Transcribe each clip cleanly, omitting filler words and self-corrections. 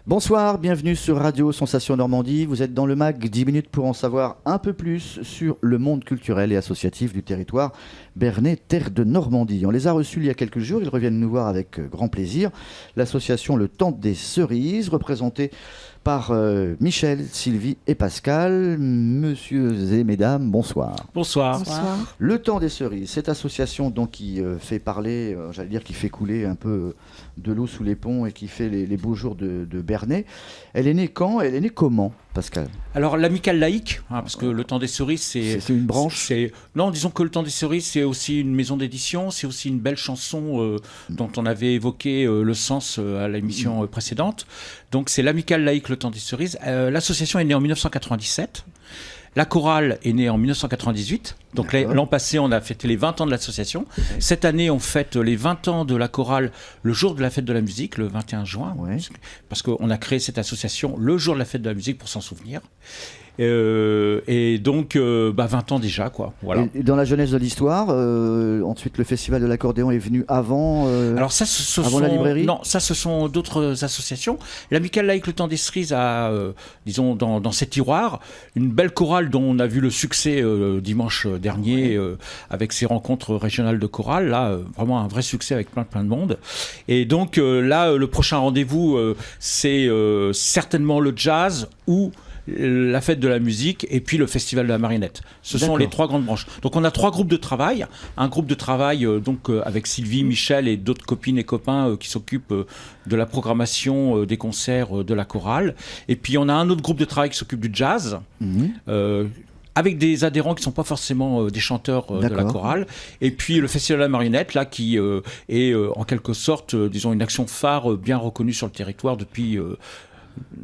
Bonsoir, bienvenue sur Radio Sensation Normandie. Vous êtes dans le MAG, 10 minutes pour en savoir un peu plus sur le monde culturel et associatif du territoire Bernais, terre de Normandie. On les a reçus il y a quelques jours, ils reviennent nous voir avec grand plaisir. L'association Le Temps des Cerises, représentée par Michel, Sylvie et Pascal. Messieurs et mesdames, bonsoir. Bonsoir. Bonsoir. Le Temps des Cerises, cette association donc, qui fait parler, j'allais dire qui fait couler un peu de l'eau sous les ponts et qui fait les beaux jours de Bernay. Elle est née quand? Elle est née comment, Pascal? Alors l'amicale laïque, parce que le Temps des Cerises, c'est une branche. Non, disons que le Temps des Cerises, c'est aussi une maison d'édition, c'est aussi une belle chanson dont on avait évoqué le sens à l'émission précédente. Donc c'est l'amicale laïque, le Temps des Cerises. L'association est née en 1997. La chorale est née en 1998. Donc l'an passé, on a fêté les 20 ans de l'association. Ouais. Cette année, on fête les 20 ans de la chorale le jour de la fête de la musique, le 21 juin. Ouais. Parce qu'on a créé cette association le jour de la fête de la musique pour s'en souvenir. Et donc, 20 ans déjà, quoi. Voilà. Et dans la jeunesse de l'histoire, ensuite le festival de l'accordéon est venu avant. Alors ça, avant la librairie. Non, ça, ce sont d'autres associations. L'amicale laïque Le Temps des Cerises a, disons, dans ses tiroirs, une belle chorale dont on a vu le succès dimanche dernier avec ses rencontres régionales de chorale. Là, vraiment un vrai succès avec plein de monde. Et donc là, le prochain rendez-vous, c'est certainement le jazz ou la fête de la musique et puis le festival de la marionnette. Ce sont les trois grandes branches. Donc on a trois groupes de travail. Un groupe de travail avec Sylvie, Michel et d'autres copines et copains qui s'occupent de la programmation des concerts de la chorale. Et puis on a un autre groupe de travail qui s'occupe du jazz. Avec des adhérents qui ne sont pas forcément des chanteurs de la chorale. Et puis le Festival de la marionnette, là, qui est en quelque sorte, disons, une action phare bien reconnue sur le territoire depuis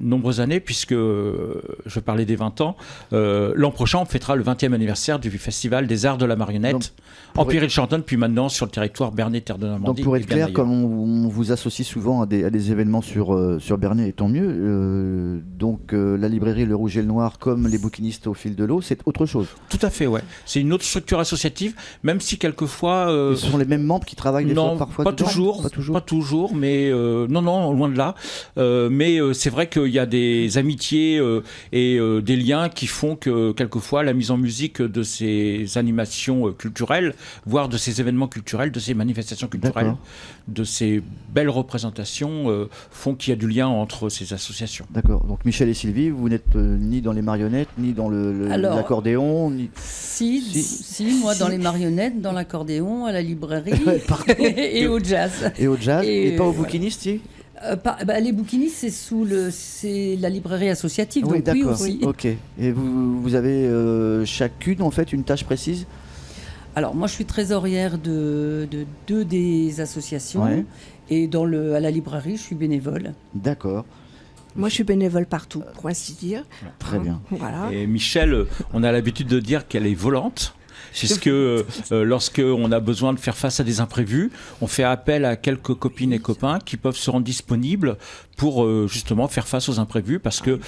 nombreuses années, puisque je parlais des 20 ans. L'an prochain, on fêtera le 20e anniversaire du Festival des Arts de la Marionnette, en Pierre-et-Chardonne, puis maintenant sur le territoire Bernay, terre de Normandie. Donc pour être clair, comme on vous associe souvent à des événements sur Bernay, et tant mieux, la librairie Le Rouge et le Noir, comme les bouquinistes au fil de l'eau, c'est autre chose. Tout à fait, ouais. C'est une autre structure associative, même si quelquefois... Ce sont les mêmes membres qui travaillent des fois, parfois pas toujours, mais non, loin de là. Mais c'est vrai qu'il y a des amitiés et des liens qui font que quelquefois la mise en musique de ces animations culturelles, voire de ces événements culturels, de ces manifestations culturelles, de ces belles représentations font qu'il y a du lien entre ces associations. D'accord. Donc Michel et Sylvie, vous n'êtes ni dans les marionnettes, ni dans l'accordéon, ni... Si, moi dans les marionnettes, dans l'accordéon, à la librairie et au jazz. Et au jazz, et pas au bouquiniste, si les bouquinistes, c'est la librairie associative, oui, donc d'accord. oui aussi. Ok. Et vous avez chacune en fait une tâche précise? Alors moi je suis trésorière de deux des associations et à la librairie je suis bénévole. D'accord. Moi, je suis bénévole partout, pour ainsi dire. Très bien. Voilà. Et Michel, on a l'habitude de dire qu'elle est volante. Puisque lorsqu'on a besoin de faire face à des imprévus, on fait appel à quelques copines et copains qui peuvent se rendre disponibles pour justement faire face aux imprévus, parce que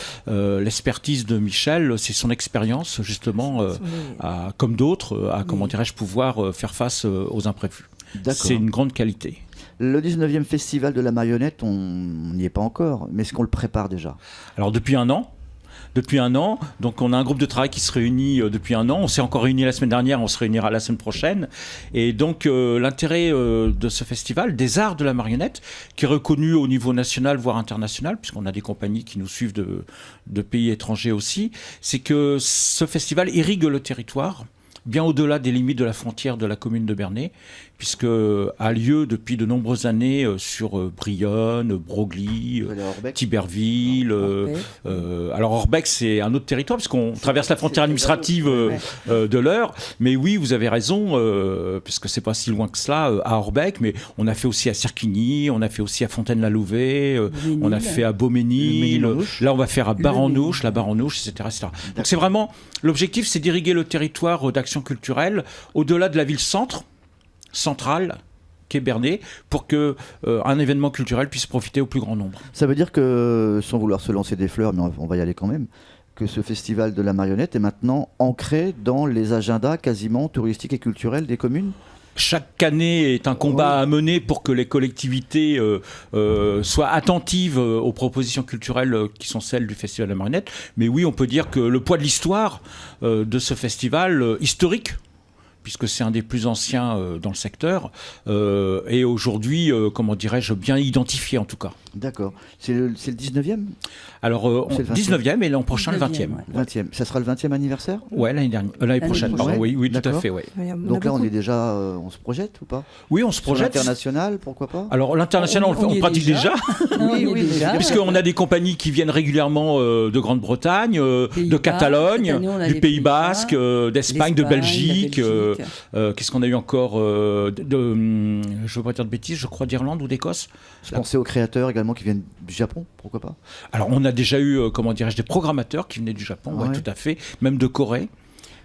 l'expertise de Michel, c'est son expérience justement, comme d'autres, à comment dirais-je, pouvoir faire face aux imprévus. C'est une grande qualité. Le 19e festival de la marionnette, on n'y est pas encore, mais est-ce qu'on le prépare déjà? Alors depuis un an, donc on a un groupe de travail qui se réunit depuis un an. On s'est encore réunis la semaine dernière, on se réunira la semaine prochaine. Et donc l'intérêt de ce festival, des arts de la marionnette, qui est reconnu au niveau national, voire international, puisqu'on a des compagnies qui nous suivent de pays étrangers aussi, c'est que ce festival irrigue le territoire, bien au-delà des limites de la frontière de la commune de Bernay, puisque a lieu depuis de nombreuses années sur Brionne, Broglie, Tiberville. Alors Orbec, c'est un autre territoire, puisqu'on traverse la frontière administrative de l'Eure. Mais oui, vous avez raison, puisque c'est pas si loin que cela, à Orbec, mais on a fait aussi à Cerquigny, on a fait aussi à Fontaine-la-Louvet, on a fait à Beauménil, là on va faire à Bar-en-Ouche, etc. Donc c'est vraiment, l'objectif, c'est d'irriguer le territoire d'action culturelle au-delà de la ville centrale qu'est Bernay, pour que un événement culturel puisse profiter au plus grand nombre. Ça veut dire que, sans vouloir se lancer des fleurs, mais on va y aller quand même, que ce festival de la marionnette est maintenant ancré dans les agendas quasiment touristiques et culturels des communes? Chaque année est un combat à mener pour que les collectivités soient attentives aux propositions culturelles qui sont celles du Festival de la Marionnette. Mais oui, on peut dire que le poids de l'histoire de ce festival historique, puisque c'est un des plus anciens dans le secteur, est aujourd'hui, comment dirais-je, bien identifié en tout cas. D'accord. C'est le 19e? Alors, C'est le 19e et l'an prochain le 20e. Ouais. 20e. Ça sera le 20e anniversaire? Ouais, l'année prochaine, pardon. prochaine. Oui, tout à D'accord. fait, ouais. Donc là, on est déjà, on se projette ou pas? Oui, on se Sur projette. l'international, pourquoi pas? Alors, l'international, On y on est pratique déjà. Oui, déjà. Puisqu'on a des compagnies qui viennent régulièrement de Grande-Bretagne, de Pays-Bas. Catalogne, Cette année, on a du les Pays Pays-Bas, Basque, d'Espagne, de l'Espagne, Belgique. la Belgique. Qu'est-ce qu'on a eu encore je ne veux pas dire de bêtises, je crois d'Irlande ou d'Écosse. Je pensais aux créateurs également qui viennent du Japon, pourquoi pas? Alors, on a déjà eu, comment dirais-je, des programmateurs qui venaient du Japon, ouais, Ouais. tout à fait, même de Corée.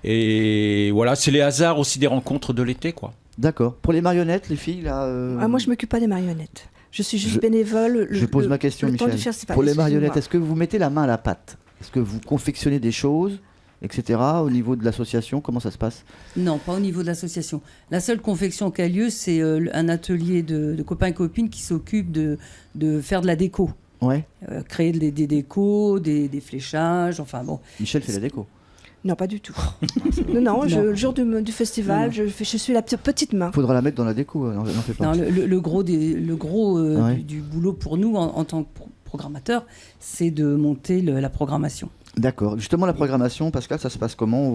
Et voilà, c'est les hasards aussi des rencontres de l'été, quoi. D'accord. Pour les marionnettes, les filles, là. Moi, je m'occupe pas des marionnettes. Je suis juste Je- bénévole. Je pose ma question, le temps Michel. du festival. Pour les Excusez-moi. marionnettes, est-ce que vous mettez la main à la pâte? Est-ce que vous confectionnez des choses, etc. au niveau de l'association? Comment ça se passe? Non, pas au niveau de l'association. La seule confection qui a lieu, c'est un atelier de copains et copines qui s'occupent de faire de la déco. Ouais. Créer des décos, des fléchages, enfin bon. Michel fait la déco. Non, pas du tout. non, le jour du festival, Non. je suis la petite main. Faudra la mettre dans la déco, n'en fais pas. Non, le gros, Ouais. du boulot pour nous en tant que programmateur, c'est de monter la programmation. D'accord. Justement, la programmation, Pascal, ça se passe comment?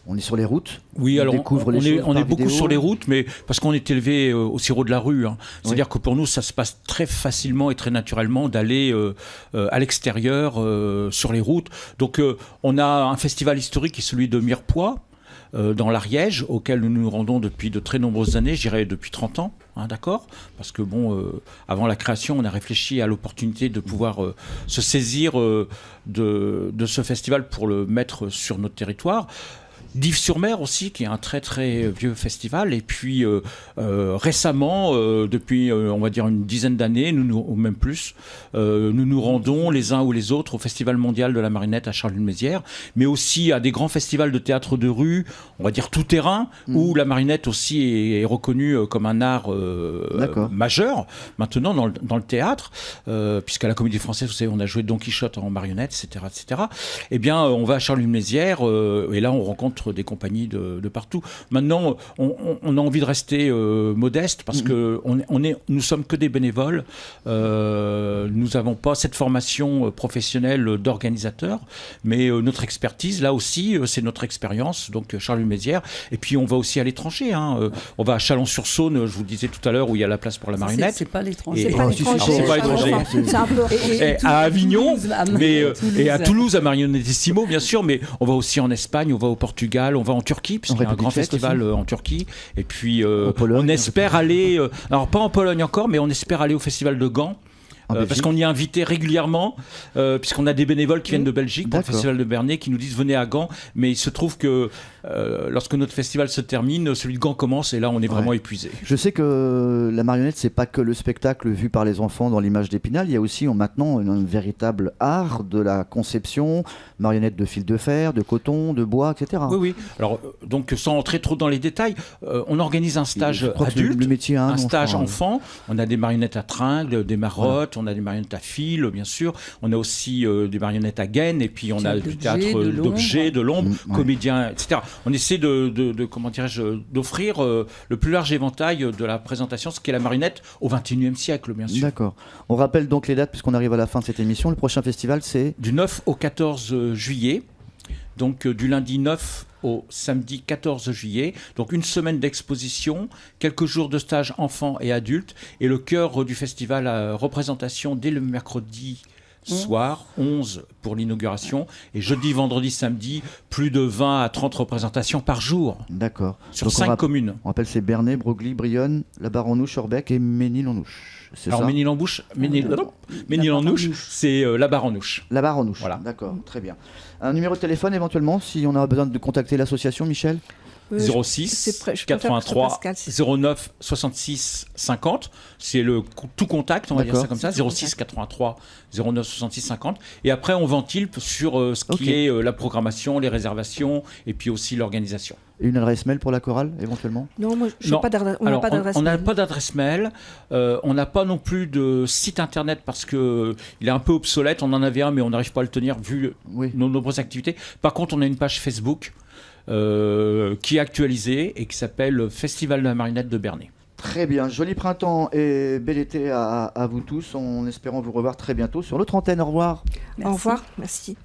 On est sur les routes. Oui, On alors découvre les choses on par est beaucoup vidéo. sur les routes, mais parce qu'on est élevé au sirop de la rue. Hein. C'est-à-dire que pour nous, ça se passe très facilement et très naturellement d'aller à l'extérieur, sur les routes. Donc, on a un festival historique qui est celui de Mirepoix, dans l'Ariège, auquel nous nous rendons depuis de très nombreuses années, je dirais depuis 30 ans, hein, d'accord? Parce que bon, avant la création, on a réfléchi à l'opportunité de pouvoir se saisir de ce festival pour le mettre sur notre territoire. Dives-sur-Mer aussi, qui est un très très vieux festival. Et puis récemment, depuis on va dire une dizaine d'années, ou même plus, nous nous rendons les uns ou les autres au Festival mondial de la Marionnette à Charleville-Mézières, mais aussi à des grands festivals de théâtre de rue, on va dire tout terrain, où la marionnette aussi est reconnue comme un art majeur maintenant dans le théâtre, puisqu'à la Comédie Française, vous savez, on a joué Don Quichotte en marionnette, etc., etc. Eh bien, on va à Charleville-Mézières et là, on rencontre des compagnies de partout. Maintenant, on a envie de rester modeste parce que nous sommes que des bénévoles. Nous n'avons pas cette formation professionnelle d'organisateur, mais notre expertise, là aussi, c'est notre expérience. Donc, Charleville-Mézières. Et puis, on va aussi à l'étranger. Hein. On va à Chalon-sur-Saône, je vous disais tout à l'heure, où il y a la place pour la marionnette. C'est pas l'étranger. Et- C'est pas Ah, si, si, l'étranger. c'est pas l'étranger. C'est un peu. Et à Avignon, Toulouse, et à Toulouse, à Marionettissimo, bien sûr, mais on va aussi en Espagne, on va au Portugal, on va en Turquie, puisqu'il y a un République grand tchèque festival aussi. en Turquie. Et puis, Pologne, on espère aller, alors pas en Pologne encore, mais on espère aller au festival de Gand. En Parce Belgique. qu'on y est invité régulièrement, puisqu'on a des bénévoles qui viennent de Belgique pour le D'accord. festival de Bernay, qui nous disent venez à Gand, mais il se trouve que lorsque notre festival se termine, celui de Gand commence et là on est vraiment épuisé. Je sais que la marionnette, c'est pas que le spectacle vu par les enfants dans l'image d'Épinal. Il y a aussi maintenant un véritable art de la conception, marionnettes de fil de fer, de coton, de bois, etc. Oui, oui. Alors, donc, sans entrer trop dans les détails, on organise un stage Je crois que adulte, le métier a un un nom, stage je crois. enfant. On a des marionnettes à tringles, des marottes, on a des marionnettes à fil, bien sûr. On a aussi des marionnettes à gaines, et puis on a Théâtre du d'objets, théâtre de l'ombre. d'objets, de l'ombre, Ouais. comédiens, etc. On essaie de comment dirais-je, d'offrir le plus large éventail de la présentation, ce qu'est la marionnette au XXIe siècle, bien sûr. D'accord. On rappelle donc les dates puisqu'on arrive à la fin de cette émission. Le prochain festival, c'est Du 9 au 14 juillet, donc du lundi 9 au samedi 14 juillet. Donc une semaine d'exposition, quelques jours de stage enfants et adultes, et le cœur du festival à représentation dès le mercredi soir, 11 pour l'inauguration, et jeudi, vendredi, samedi, plus de 20 à 30 représentations par jour, D'accord. sur Donc, 5 communes. On rappelle c'est Bernay, Broglie, Brionne, La Barre-en-Ouche, Orbec et Ménil-en-Ouche. C'est Alors ça Ménil-en-Ouche, c'est la Barre-en-Ouche. La Barre-en-Ouche. Voilà. D'accord, très bien. Un numéro de téléphone éventuellement si on a besoin de contacter l'association, Michel? 06 je préfère que ce soit 83 Pascal, si- 09 66 50. C'est le tout contact, on va dire D'accord. ça comme ça. 06 83 09 66 50. Et après, on ventile sur ce qui Ok. est la programmation, les réservations et puis aussi l'organisation. Et une adresse mail pour la chorale, éventuellement? Non, moi, je Non. n'ai pas d'adresse. On n'a Alors, pas d'adresse. on n'a mail. pas d'adresse mail, on n'a pas non plus de site internet parce que il est un peu obsolète. On en avait un, mais on n'arrive pas à le tenir vu Oui. nos nombreuses activités. Par contre, on a une page Facebook qui est actualisée et qui s'appelle Festival de la Marinette de Bernay. Très bien, joli printemps et bel été à vous tous, en espérant vous revoir très bientôt sur notre antenne. Au revoir. Au revoir. Merci.